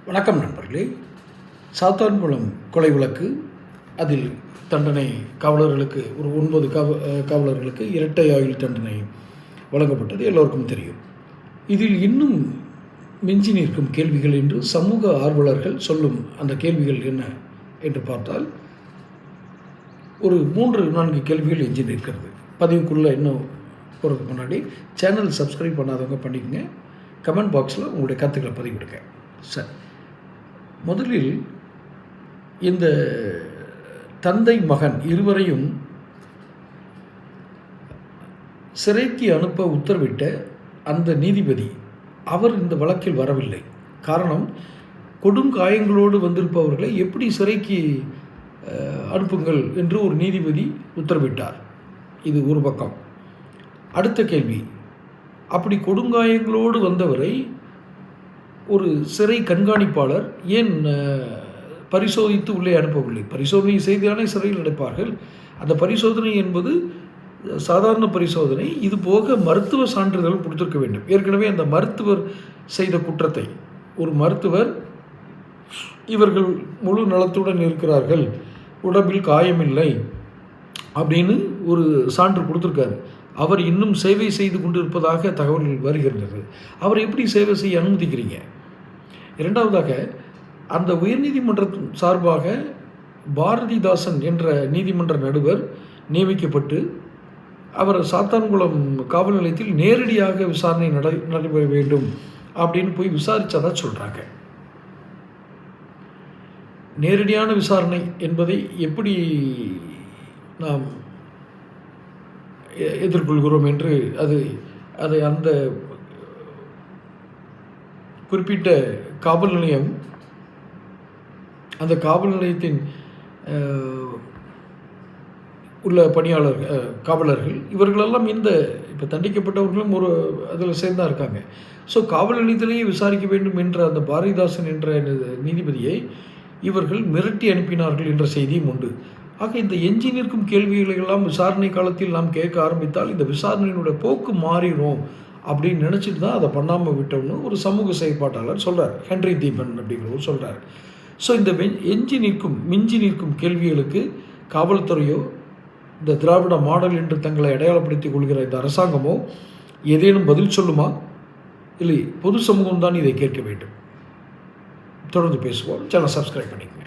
வணக்கம் நண்பர்களே. சாத்தான்குளம் கொலை வழக்கு, அதில் தண்டனை காவலர்களுக்கு ஒரு 9 காவலர்களுக்கு இரட்டை ஆயுள் தண்டனை வழங்கப்பட்டது எல்லோருக்கும் தெரியும். இதில் இன்னும் மிஞ்சி நிற்கும் கேள்விகள் என்று சமூக ஆர்வலர்கள் சொல்லும் அந்த கேள்விகள் என்ன என்று பார்த்தால் ஒரு 3-4 கேள்விகள் எஞ்சி நிற்கிறது. பதிவுக்குள்ளே இன்னும் போகிறதுக்கு முன்னாடி சேனல் சப்ஸ்கிரைப் பண்ணாதவங்க பண்ணிக்கங்க. கமெண்ட் பாக்ஸில் உங்களுடைய கருத்துக்களை பதிவிடுங்க. சரி, முதலில் இந்த தந்தை மகன் இருவரையும் சிறைக்கு அனுப்ப உத்தரவிட்ட அந்த நீதிபதி அவர் இந்த வழக்கில் வரவில்லை. காரணம், கொடுங்காயங்களோடு வந்திருப்பவர்களை எப்படி சிறைக்கு அனுப்புங்கள் என்று ஒரு நீதிபதி உத்தரவிட்டார். இது ஒரு பக்கம். அடுத்த கேள்வி, அப்படி கொடுங்காயங்களோடு வந்தவரை ஒரு சிறை கண்காணிப்பாளர் ஏன் பரிசோதித்து உள்ளே அனுப்பவில்லை? பரிசோதனை செய்தானே சிறையில் அடைப்பார்கள். அந்த பரிசோதனை என்பது சாதாரண பரிசோதனை. இது போக மருத்துவ சான்றிதழ் கொடுத்திருக்க வேண்டும். ஏற்கனவே அந்த மருத்துவர் செய்த குற்றத்தை, ஒரு மருத்துவர் இவர்கள் முழு நலத்துடன் இருக்கிறார்கள், உடம்பில் காயமில்லை அப்படின்னு ஒரு சான்று கொடுத்துருக்காரு. அவர் இன்னும் சேவை செய்து கொண்டிருப்பதாக தகவல்கள் வருகின்றது. அவர் எப்படி சேவை செய்ய அனுமதிக்கிறீங்க? இரண்டாவதாக, அந்த உயர்நீதிமன்றத்தின் சார்பாக பாரதிதாசன் என்ற நீதிமன்ற நடுவர் நியமிக்கப்பட்டு அவர் சாத்தான்குளம் காவல் நிலையத்தில் நேரடியாக விசாரணை நடைபெற வேண்டும் அப்படின்னு போய் விசாரித்ததா சொல்கிறாங்க. நேரடியான விசாரணை என்பதை எப்படி நாம் எதிர்கொள்கிறோம் என்று அதை அந்த குறிப்பிட்ட காவல் நிலையம், அந்த காவல் நிலையத்தின் உள்ள காவலர்கள் இவர்களெல்லாம் இப்போ தண்டிக்கப்பட்டவர்களும் ஒரு அதில் சேர்ந்தா இருக்காங்க. ஸோ காவல் நிலையத்திலேயே விசாரிக்க வேண்டும் என்ற அந்த பாரதிதாசன் என்ற நீதிபதியை இவர்கள் மிரட்டி அனுப்பினார்கள் என்ற செய்தியும் உண்டு. ஆக இந்த எஞ்சி நிற்கும் கேள்விகளெல்லாம் விசாரணை காலத்தில் நாம் கேட்க ஆரம்பித்தால் இந்த விசாரணையினுடைய போக்கு மாறிடும் அப்படின்னு நினச்சிட்டு தான் அதை பண்ணாமல் விட்டோம்னு ஒரு சமூக செயற்பாட்டாளர் சொல்கிறார். ஹென்றி தீபன் அப்படிங்கிறவர் சொல்கிறார். ஸோ இந்த மிஞ்சி நிற்கும் கேள்விகளுக்கு காவல்துறையோ இந்த திராவிட மாடல் என்று தங்களை அடையாளப்படுத்திக் கொள்கிற இந்த அரசாங்கமோ ஏதேனும் பதில் சொல்லுமா? இல்லை பொது சமூகம் தான் இதை கேட்க வேண்டும். தொடர்ந்து பேசுவோம். சேனல் சப்ஸ்கிரைப் பண்ணிக்கங்க.